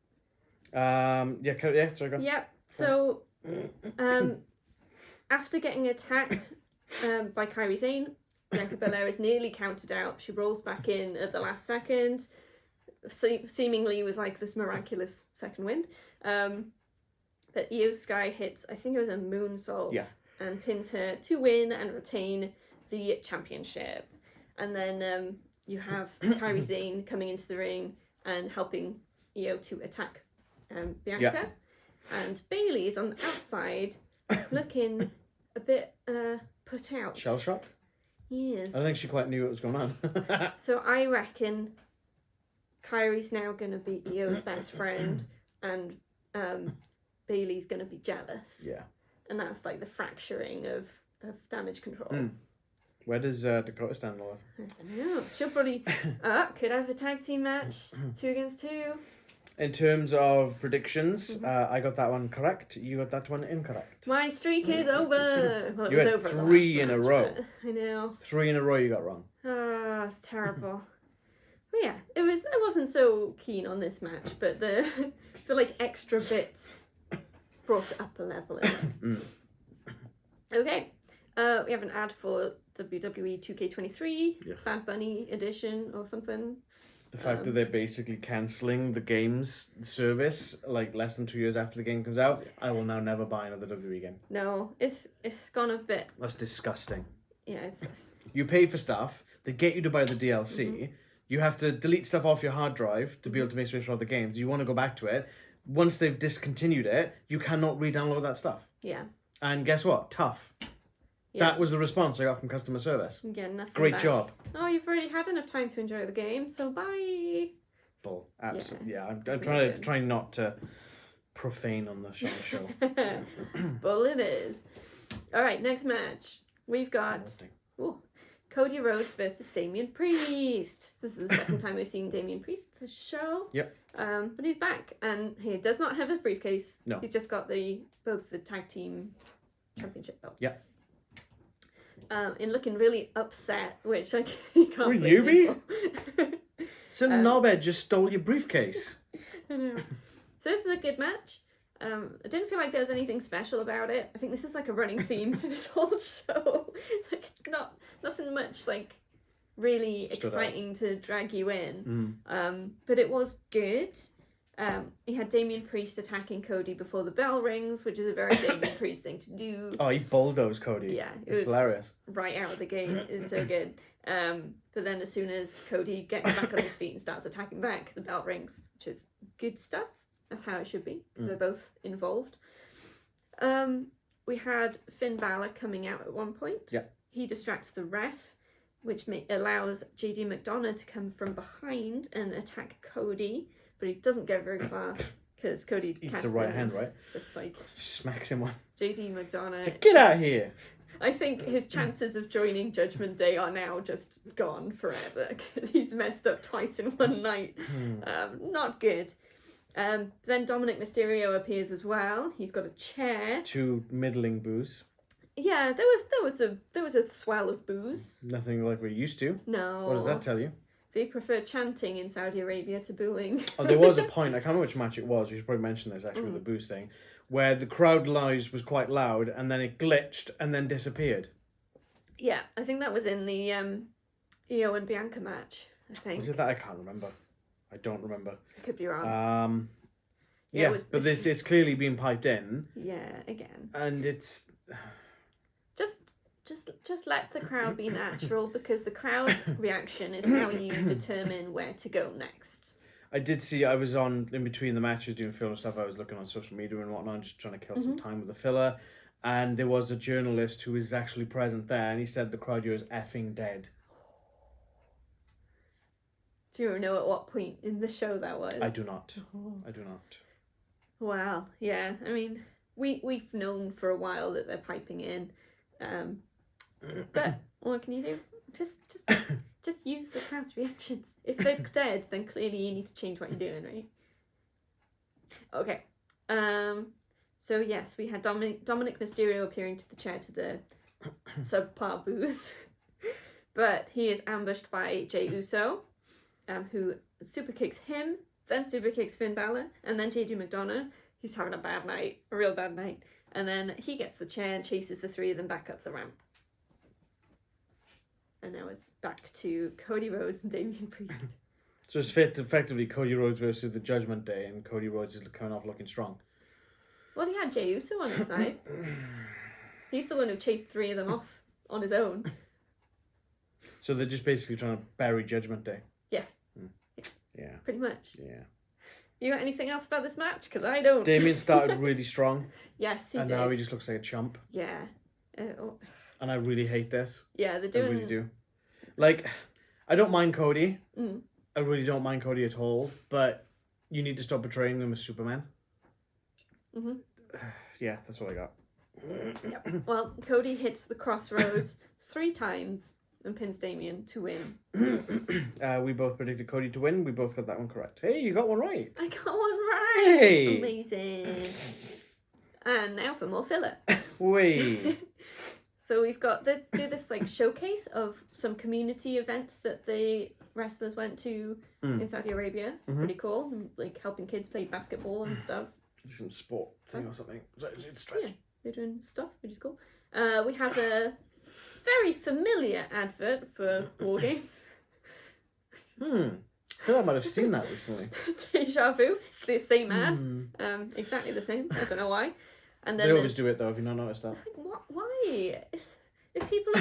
Sorry, go on. Yep. So, after getting attacked by Kairi Sane, Bianca Belair is nearly counted out. She rolls back in at the last second, seemingly with like this miraculous second wind. But Io Sky hits, I think it was a moonsault, and pins her to win and retain the championship. And then you have Kairi Sane coming into the ring and helping Io to attack Bianca, and Bayley is on the outside looking a bit put out. Shell shocked? Yes. I don't think she quite knew what was going on. So I reckon Kairi's now going to be Io's best friend, and Bayley's going to be jealous. Yeah. And that's like the fracturing of damage control. Where does Dakota stand, Laura? I don't know. She'll probably could have a tag team match, 2 against 2. In terms of predictions, I got that one correct. You got that one incorrect. My streak is over. Well, it You was had over 3 in a match, row. but I know. 3 in a row you got wrong. Oh, it's terrible. But yeah, it was. I wasn't so keen on this match, but the like extra bits brought it up a level. Okay, we have an ad for WWE 2K23 Yeah. Bad Bunny edition or something. The fact that they're basically cancelling the game's service like less than 2 years after the game comes out, I will now never buy another WWE game. No, it's gone a bit. That's disgusting. Yeah, it's You pay for stuff, they get you to buy the DLC, you have to delete stuff off your hard drive to be able to make space for other games. You want to go back to it. Once they've discontinued it, you cannot re-download that stuff. yeah. And guess what? Tough. Yeah. That was the response I got from customer service. Yeah, nothing. Great back. job. Oh, you've already had enough time to enjoy the game, so bye. Bull. Absolutely. Yeah, Yeah, I'm it's trying not to profane on the show. Bull it is. All right, next match. We've got Cody Rhodes versus Damien Priest. This is the second time we've seen Damien Priest this show. Yep. But he's back, and he does not have his briefcase. No. He's just got both the tag team championship belts. Yep. And looking really upset, which I can't Will blame you be? him for. Some knobhead just stole your briefcase. I know. So this is a good match. I didn't feel like there was anything special about it. I think this is like a running theme for this whole show. Like nothing much like really exciting to drag you in. But it was good. He had Damien Priest attacking Cody before the bell rings, which is a very Damien Priest thing to do. Oh, he bulldozed Cody. Yeah, it was hilarious. Right out of the gate. It's so good. But then as soon as Cody gets back on his feet and starts attacking back, the bell rings, which is good stuff. That's how it should be, because they're both involved. We had Finn Balor coming out at one point. Yeah. He distracts the ref, which allows JD McDonagh to come from behind and attack Cody, but he doesn't go very far because Cody eats a right hand, right? Just like smacks him one. JD McDonagh. Get out of here! I think his chances of joining Judgment Day are now just gone forever because he's messed up twice in one night. Not good. Then Dominic Mysterio appears as well. He's got a chair. 2 middling boos. Yeah, there was a swell of booze. Nothing like we're used to. No. What does that tell you? They prefer chanting in Saudi Arabia to booing. Oh, there was a point, I can't remember which match it was, we should probably mention this actually with the booze thing, where the crowd noise was quite loud and then it glitched and then disappeared. Yeah, I think that was in the Io and Bianca match, I think. Was it that? I can't remember. I don't remember. I could be wrong. Yeah, but it's clearly been piped in. Yeah, again. And it's... Just let the crowd be natural, because the crowd reaction is how you determine where to go next. I did see, I was on, in between the matches doing filler stuff, I was looking on social media and whatnot, just trying to kill some time with the filler, and there was a journalist who was actually present there, and he said the crowd here is effing dead. Do you know at what point in the show that was? I do not. I do not. Wow, yeah, I mean, we've known for a while that they're piping in, but what can you do? Just use the crowd's reactions. If they're dead, then clearly you need to change what you're doing, right? Okay. So yes, we had Dominic Mysterio appearing to the chair to the subpar booze, but he is ambushed by Jey Uso, who super kicks him, then super kicks Finn Balor, and then JD McDonagh. He's having a bad night, a real bad night, and then he gets the chair and chases the three of them back up the ramp. And now it's back to Cody Rhodes and Damien Priest. So it's effectively Cody Rhodes versus the Judgment Day, and Cody Rhodes is coming off looking strong. Well, he had Jey Uso on his side. He's the one who chased three of them off on his own. So they're just basically trying to bury Judgment Day. Yeah. Yeah. Pretty much. Yeah. You got anything else about this match? Because I don't. Damien started really strong. Yes, he did. And now he just looks like a chump. Yeah. And I really hate this. Yeah, they're doing... I really do. Like, I don't mind Cody. Mm. I really don't mind Cody at all. But you need to stop portraying him as Superman. Mm-hmm. Yeah, that's all I got. Yep. Well, Cody hits the crossroads 3 times and pins Damien to win. We both predicted Cody to win. We both got that one correct. Hey, you got one right. I got one right. Hey. Amazing. And now for more filler. Wait. So we've got do this like showcase of some community events that the wrestlers went to in Saudi Arabia. Pretty cool. Like helping kids play basketball and stuff. Some sport thing or something. So it's stretch. Yeah, they're doing stuff, which is cool. We have a very familiar advert for War Games. I feel like I might have seen that recently. Deja vu. It's the same ad. Exactly the same. I don't know why. And then they always do it though, have you not noticed that? It's like, what? Why? If people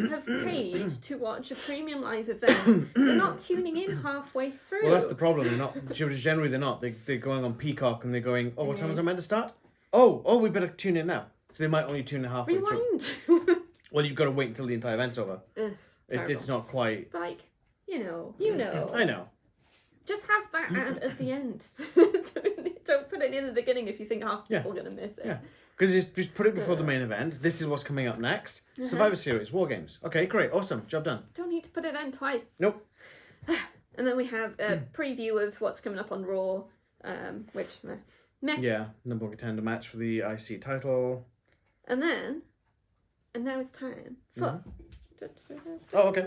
have paid to watch a premium live event, they're not tuning in halfway through. Well, that's the problem. They're not. Generally, they're not. They're going on Peacock and they're going, oh, what time is I meant to start? Oh, we better tune in now. So they might only tune in halfway Rewind. through. Well, you've got to wait until the entire event's over. Terrible. It's not quite. Like, you know. I know. Just have that ad at the end. Don't put it in the beginning if you think half people are going to miss it. Yeah. Because just put it before the main event. This is what's coming up next. Survivor Series, War Games. Okay, great, awesome, job done. Don't need to put it in twice. Nope. And then we have a preview of what's coming up on Raw, which meh. Yeah, number 1 contender match for the IC title. And now it's time for. Oh, okay.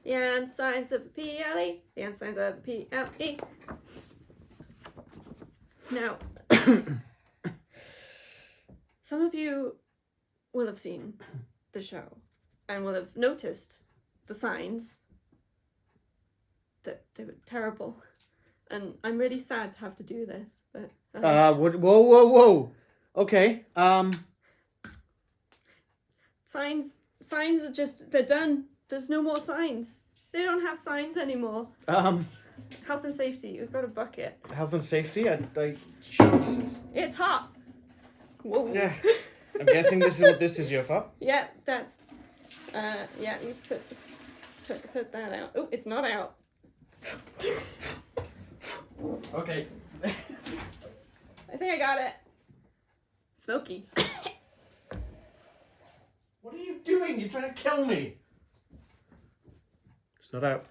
The and signs of the PLE. The and signs of the PLE. Now, some of you will have seen the show and will have noticed the signs that they were terrible. And I'm really sad to have to do this, but... Whoa. Okay, Signs are just, they're done. There's no more signs. They don't have signs anymore. Health and safety, we've got a bucket. Health and safety? Jesus. It's hot. Whoa. Yeah. I'm guessing this is what this is your for. Yeah, that's, yeah, you put that out. Oh, it's not out. Okay. I think I got it. Smoky. What are you doing? You're trying to kill me. It's not out.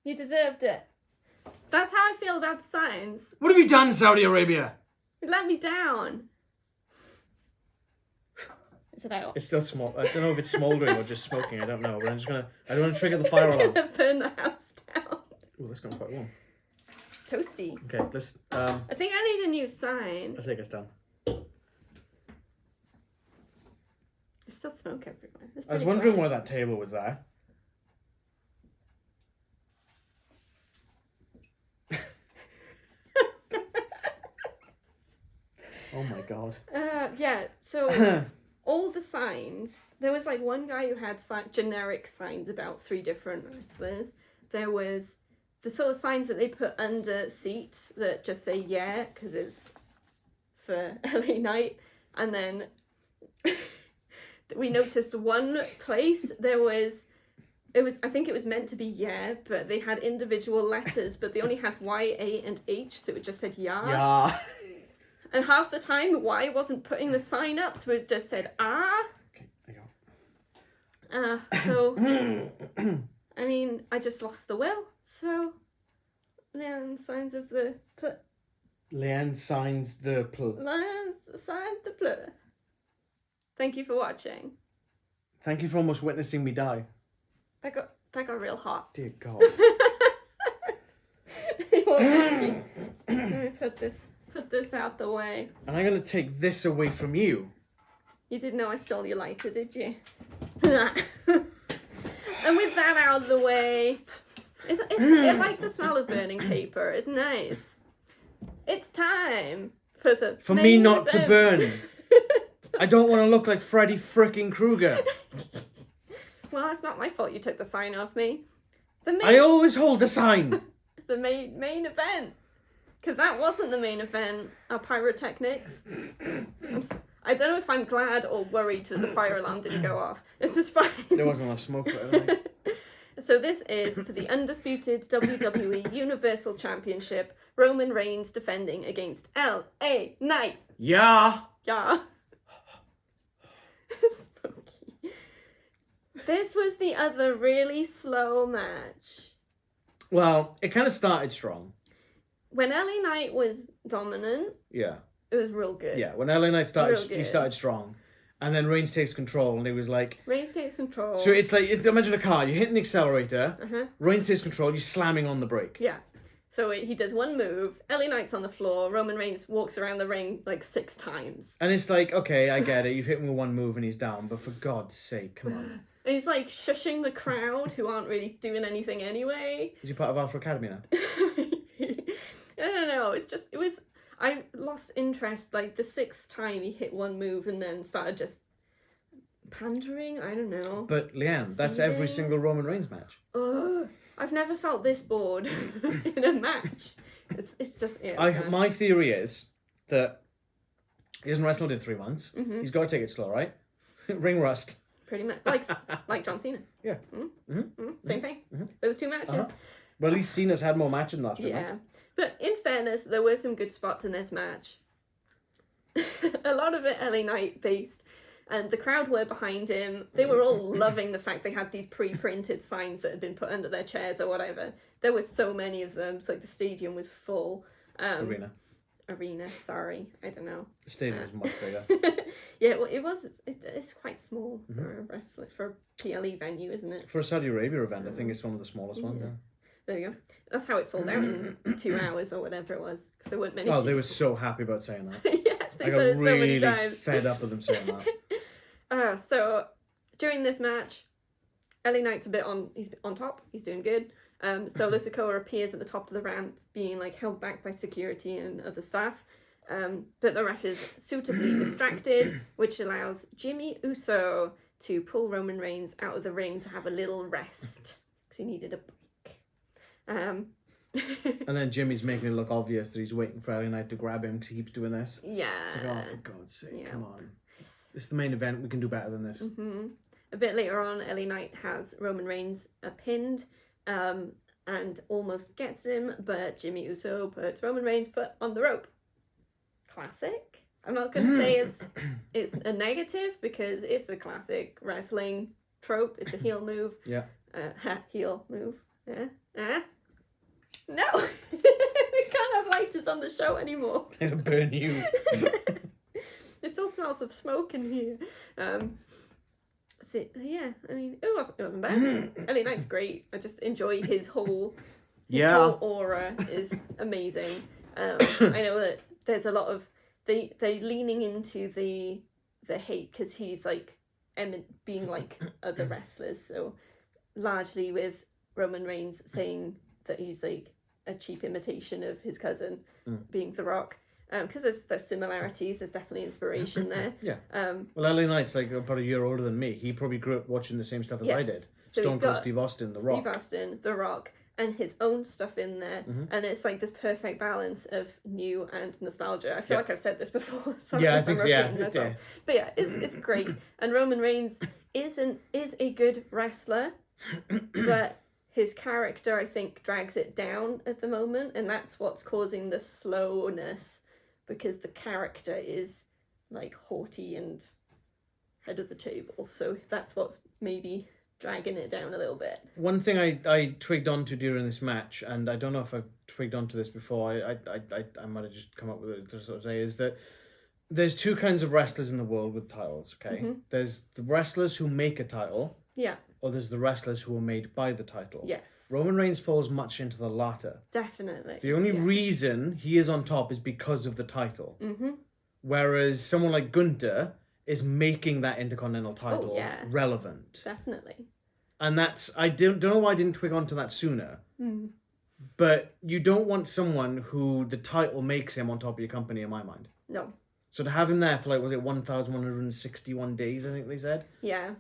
You deserved it. That's how I feel about the signs. What have you done, Saudi Arabia? You let me down. Is it out? It's still small. I don't know if it's smouldering or just smoking. I don't know. But I don't want to trigger the fire alarm. I'm gonna burn the house down. Oh, that's gone quite warm. Toasty. Okay, let's. I think I need a new sign. I think it's done. There's still smoke everywhere. I was wondering why that table was there. Oh my god. Yeah, so all the signs, there was like one guy who had generic signs about 3 different wrestlers. There was the sort of signs that they put under seats that just say yeah, because it's for LA Night. And then we noticed one place I think it was meant to be yeah, but they had individual letters, but they only had Y, A, and H, so it just said yeah. Yeah. And half the time, Y wasn't putting the sign up, so it just said ah. Okay, there you go. So, I mean, I just lost the will, so Leanne signs of the Leanne signs the Leanne signs the plur. Thank you for watching. Thank you for almost witnessing me die. That got real hot. Dear God. Well, actually, let me put this out the way. And I'm going to take this away from you. You didn't know I stole your lighter, did you? And with that out of the way, it's like the smell of burning paper. It's nice. It's time for me not to burn. I don't want to look like Freddy frickin' Krueger. Well, that's not my fault you took the sign off me. I always hold the sign. The main event. Because that wasn't the main event. Our pyrotechnics. I don't know if I'm glad or worried that the fire alarm didn't go off. It's just fine. There wasn't enough smoke for it. So this is for the undisputed WWE Universal Championship. Roman Reigns defending against L.A. Knight. Yeah. Yeah. Spooky. This was the other really slow match. Well, it kind of started strong. When LA Knight was dominant, Yeah. it was real good. Yeah, when LA Knight started, Real good. he started strong. And then Reigns takes control, and he was like... Reigns takes control. So it's like, imagine a car, you're hitting the accelerator, Uh-huh. Reigns takes control, you're slamming on the brake. Yeah. So he does one move, LA Knight's on the floor, Roman Reigns walks around the ring like 6 times. And it's like, okay, I get it, you've hit him with one move and he's down, but for God's sake, come on. And he's like shushing the crowd who aren't really doing anything anyway. Is he part of Alpha Academy now? I don't know, I lost interest like the 6th time he hit one move and then started just pandering, I don't know. But Leanne, that's every Seething. single Roman Reigns match. Ugh, I've never felt this bored in a match. It's just... Yeah, My theory is that he hasn't wrestled in 3 months. Mm-hmm. He's got to take it slow, right? Ring rust. Pretty much. Like John Cena. Yeah. Mm-hmm. Mm-hmm. Same thing. Mm-hmm. Those 2 matches. Uh-huh. Well, at least Cena's had more matches in the last 3 months. But in fairness, there were some good spots in this match. A lot of it LA Knight based. And the crowd were behind him. They were all loving the fact they had these pre-printed signs that had been put under their chairs or whatever. There were so many of them. It's like the stadium was full. Arena, sorry. I don't know. The stadium is much bigger. Yeah, well, it's quite small for a wrestler, for a PLE venue, isn't it? For a Saudi Arabia event, I think it's one of the smallest ones. Yeah. There you go. That's how it sold out in 2 hours or whatever it was. Because there weren't many Oh, they were so happy about saying that. Yes, they I said got it so many really times. fed up with them saying that. So during this match, LA Knight's he's on top, he's doing good. Solo Sikoa appears at the top of the ramp, being like held back by security and other staff. But the ref is suitably distracted, which allows Jimmy Uso to pull Roman Reigns out of the ring to have a little rest because he needed a break. And then Jimmy's making it look obvious that he's waiting for LA Knight to grab him because he keeps doing this. Yeah. It's like, oh, for God's sake, come on. It's the main event, we can do better than this. Mm-hmm. A bit later on, LA Knight has Roman Reigns pinned and almost gets him, but Jimmy Uso puts Roman Reigns' foot on the rope. Classic. I'm not going to say it's a negative because it's a classic wrestling trope. It's a heel move. Yeah. Heel move. No. We can't have lighters on the show anymore. It'll burn you. It still smells of smoke in here. So, yeah, I mean, it wasn't bad. LA Knight's great. I just enjoy his whole whole aura is amazing. I know that there's a lot of they leaning into the hate because he's like being like other wrestlers. So largely with Roman Reigns saying that he's like a cheap imitation of his cousin, being The Rock. Because there's similarities, there's definitely inspiration there. Yeah. Well, LA Knight's like about a year older than me. He probably grew up watching the same stuff as I did. So Stone Cold Steve Austin, The Rock. Steve Austin, The Rock, and his own stuff in there. And it's like this perfect balance of new and nostalgia. I feel like I've said this before. Sorry Yeah, I if think I'm so, repeating myself. But yeah, it's great. And Roman Reigns is a good wrestler, but his character, I think, drags it down at the moment, and that's what's causing the slowness. Because the character is like haughty and head of the table, so that's what's maybe dragging it down a little bit. One thing I twigged onto during this match, and I don't know if I've twigged onto this before. I might have just come up with it to sort of say is that there's 2 kinds of wrestlers in the world with titles. Okay, there's the wrestlers who make a title. Yeah. Or there's the wrestlers who are made by the title. Yes. Roman Reigns falls much into the latter. Definitely. The only reason he is on top is because of the title. Whereas someone like Gunther is making that Intercontinental title relevant. Definitely. And that's, I don't know why I didn't twig onto that sooner. But you don't want someone who the title makes him on top of your company, in my mind. No. So to have him there for 1,161 days, I think they said? Yeah.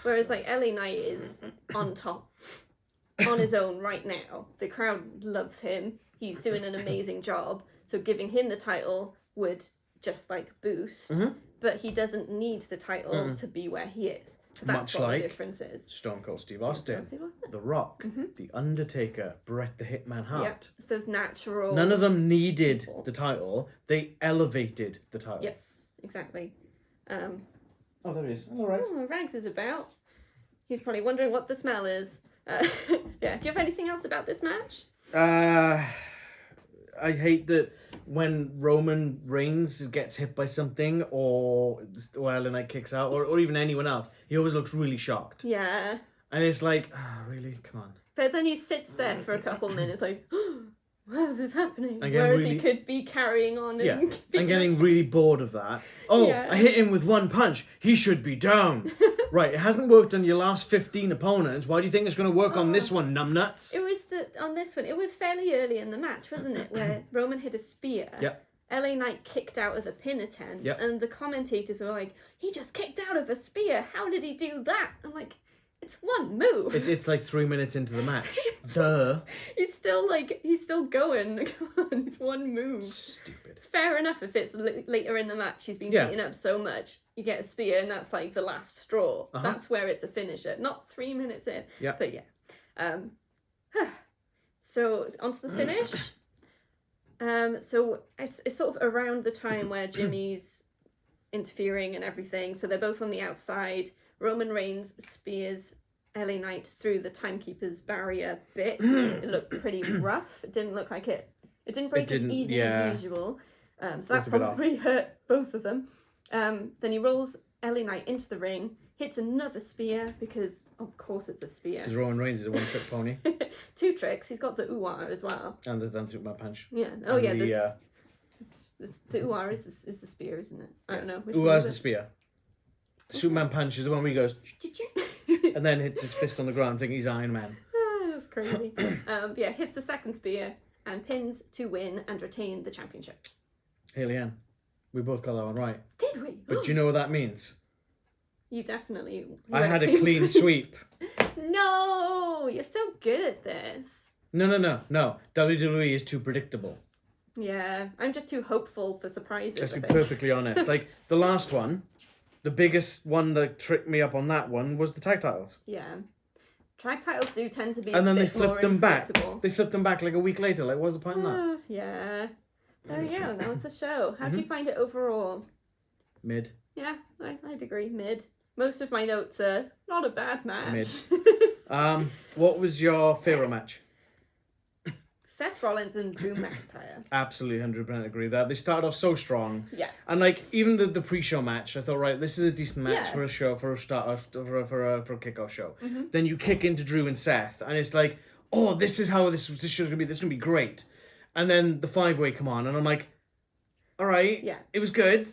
Whereas LA Knight is on top on his own right now. The crowd loves him. He's doing an amazing job. So giving him the title would just boost. But he doesn't need the title to be where he is. So that's Much what like the difference is. Stone Cold Steve Austin, Steve Austin. The Rock, The Undertaker, Bret the Hitman Hart. Yep. So there's natural. None of them needed people. the title. They elevated the title. Yes, exactly. Oh, there he is. Hello, Rex. Oh, Rags is about. He's probably wondering what the smell is. Yeah. Do you have anything else about this match? I hate that when Roman Reigns gets hit by something or LA Knight kicks out or even anyone else, he always looks really shocked. Yeah. And it's like, really? Come on. But then he sits there for a couple minutes like, why is this happening? Again, Whereas really- he could be carrying on Yeah, and I'm getting really bored of that. Oh, Yeah. I hit him with one punch. He should be down. Right, it hasn't worked on your last 15 opponents. Why do you think it's going to work on this one, numbnuts? It was on this one. It was fairly early in the match, wasn't it? Where Roman hit a spear. Yep. LA Knight kicked out of the pin attempt. Yep. And the commentators were like, he just kicked out of a spear. How did he do that? I'm like, it's one move. It's like 3 minutes into the match. Duh. He's still going. Come on, it's one move. Stupid. It's fair enough if it's later in the match. He's been beaten up so much. You get a spear and that's like the last straw. That's where it's a finisher. Not 3 minutes in. Yeah. But yeah. So onto the finish. So it's sort of around the time where Jimmy's interfering and everything. So they're both on the outside. Roman Reigns spears LA Knight through the timekeeper's barrier bit. It looked pretty rough. It didn't look like it. It didn't break as easy as usual. So that probably hurt both of them. Then he rolls LA Knight into the ring, hits another spear because of course it's a spear. Because Roman Reigns is a one-trick pony. 2 tricks. He's got the ooh-ah as well. And the done through my punch. Yeah. Oh And yeah. The ooh-ah is the spear, isn't it? I don't know. Which Ooh, one that's is the it? spear. Superman punch is the one where he goes Did you? and then hits his fist on the ground thinking he's Iron Man. That's crazy. But yeah, hits the second spear and pins to win and retain the championship. Hey, Leanne, we both got that one right. Did we? But do you know what that means? You definitely. I had a clean sweep. No, you're so good at this. No. WWE is too predictable. Yeah, I'm just too hopeful for surprises. Let's I be think. perfectly honest. Like, the last one, the biggest one that tricked me up on that one was the tag titles. Yeah, tag titles do tend to be. And then a they bit more flipped them back. unpredictable. They flipped them back like a week later. Like, what's the point in that? Yeah. There we go. That was the show. How do you find it overall? Mid. Yeah, I'd agree. Mid. Most of my notes are not a bad match. What was your favourite match? Seth Rollins and Drew McIntyre. Absolutely 100% agree that. They started off so strong. Yeah. And like even the pre-show match, I thought, right, this is a decent match Yeah. for a show, for a start, for a kickoff show. Then you kick into Drew and Seth, and it's like, oh, this is how this show's gonna be. This is gonna be great. And then the 5-way come on, and I'm like, all right, Yeah. it was good.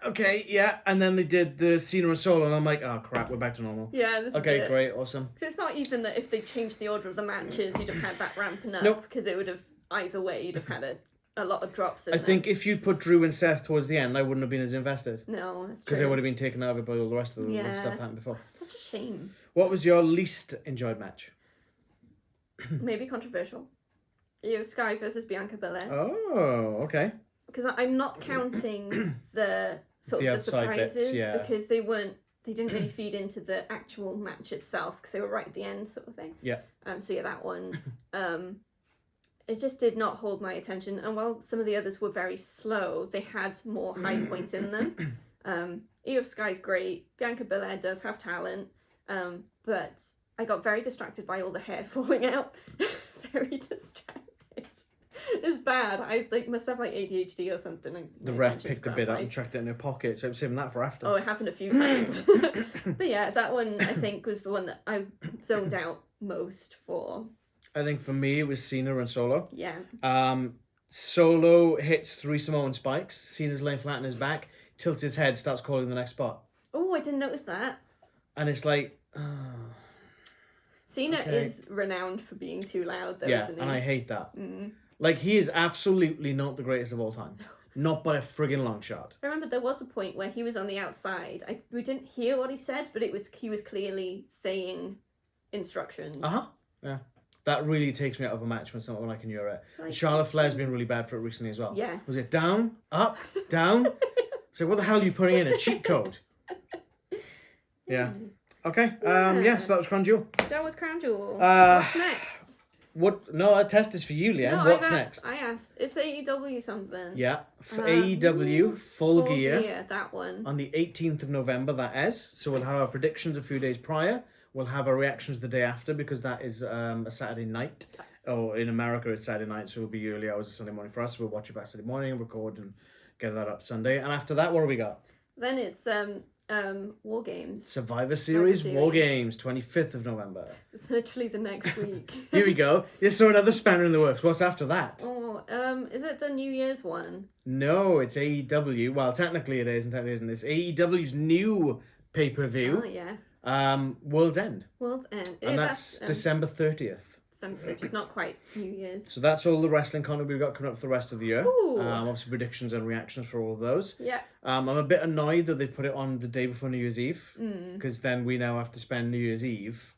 Okay, yeah. And then they did the Cena and Solo, and I'm like, oh crap, we're back to normal. Yeah, this is Okay, it. great, awesome. So it's not even that if they changed the order of the matches, you'd have had that ramping up. Nope. Because it would have, either way, you'd have had a lot of drops in I there. think if you put Drew and Seth towards the end, I wouldn't have been as invested. No, that's true. Because they would have been taken over by all the rest of the Yeah. stuff that happened before. Such a shame. What was your least enjoyed match? Maybe controversial. Io Sky versus Bianca Belair. Oh, okay. Because I'm not counting the sort The of the outside bits, surprises yeah. because they didn't really feed into the actual match itself because they were right at the end sort of thing. Yeah. So yeah, that one. It just did not hold my attention. And while some of the others were very slow, they had more high points in them. Io Sky's great. Bianca Belair does have talent. But I got very distracted by all the hair falling out. Very distracted. It's bad. I must have ADHD or something. The ref picked a bit up and chucked it in her pocket, so I'm saving that for after. Oh, it happened a few times. But yeah, that one I think was the one that I zoned out most for. I think for me it was Cena and Solo. Yeah. Solo hits 3 Samoan spikes. Cena's laying flat on his back, tilts his head, starts calling the next spot. Oh, I didn't notice that. And it's like, Cena okay. is renowned for being too loud, though, yeah, isn't he? and I hate that. Mm. Like, he is absolutely not the greatest of all time. Not by a friggin' long shot. I remember there was a point where he was on the outside. We didn't hear what he said, but he was clearly saying instructions. Yeah. That really takes me out of a match when I can hear it. Like, Charlotte Flair's been really bad for it recently as well. Yes. Was it down, up, down? So what the hell are you putting in? A cheat code? Yeah. Okay. Yeah. So that was Crown Jewel. That was Crown Jewel. What's next? What? No, a test is for you, Leanne. No, What's next? I asked. It's AEW something. Yeah. For AEW Full Gear. That one. On the 18th of November, that is. So we'll have our predictions a few days prior. We'll have our reactions the day after because that is a Saturday night. Yes. Oh, in America it's Saturday night, so it'll be early hours of Sunday morning for us. We'll watch it back Saturday morning, record and get that up Sunday. And after that, what do we got? Then it's War Games. Survivor Series War Games, 25th of November. It's literally the next week. Here we go. Yes, so another spanner in the works. What's after that? Oh, is it the New Year's one? No, it's AEW. Well, technically it is, and technically it isn't. It's AEW's new pay-per-view. Oh, yeah. World's End. World's End. And that's December 30th. December 30th, not quite New Year's. So that's all the wrestling content we've got coming up for the rest of the year. Ooh. Obviously predictions and reactions for all of those. Yeah. I'm a bit annoyed that they've put it on the day before New Year's Eve. Because then we now have to spend New Year's Eve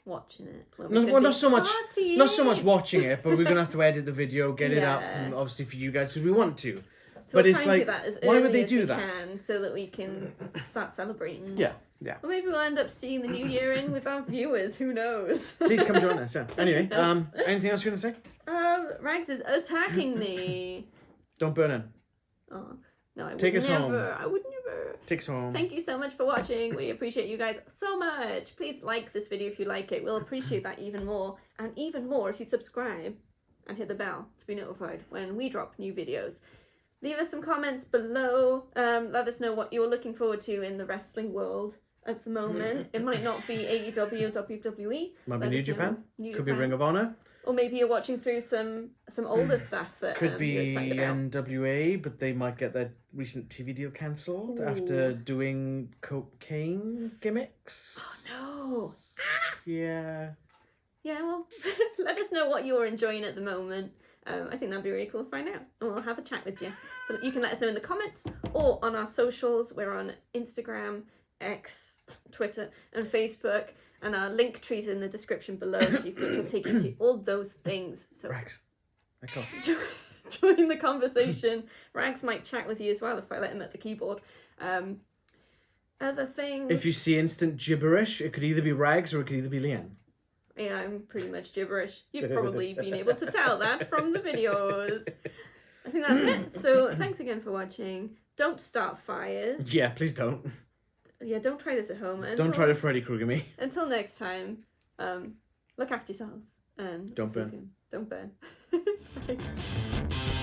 watching it. Not so much watching it, but we're gonna have to edit the video, get it up, and obviously for you guys because we want to. So but we'll it's try and like, do that as why early would they as do we that? can, so that we can start celebrating. Yeah. Or maybe we'll end up seeing the new year in with our viewers. Who knows? Please come join us. Yeah. Anyway, anything else you want to say? Rags is attacking me. Don't burn him. Oh no, I would Take us never. home. I would never. Take us home. Thank you so much for watching. We appreciate you guys so much. Please like this video if you like it. We'll appreciate that even more. And even more if you subscribe and hit the bell to be notified when we drop new videos. Leave us some comments below. Let us know what you're looking forward to in the wrestling world at the moment. It might not be AEW or WWE. Might be New Japan. Could Japan. be Ring of Honor. Or maybe you're watching through some older stuff that Could be you're excited about. NWA, but they might get their recent TV deal cancelled after doing cocaine gimmicks. Oh no! Yeah. Yeah, well, let us know what you're enjoying at the moment. I think that'd be really cool to find out. And we'll have a chat with you. So you can let us know in the comments or on our socials. We're on Instagram, X, Twitter, and Facebook. And our link tree's in the description below, so which will take you to all those things. So Rags. join the conversation. Rags might chat with you as well if I let him at the keyboard. Other things. If you see instant gibberish, it could either be Rags or it could either be Leanne. Yeah, I'm pretty much gibberish. You've probably been able to tell that from the videos. I think that's it. So thanks again for watching. Don't start fires. Yeah, please don't. Yeah, don't try this at home. Don't try to Freddy Krueger me. Until next time, look after yourselves and don't burn. Don't burn. Bye.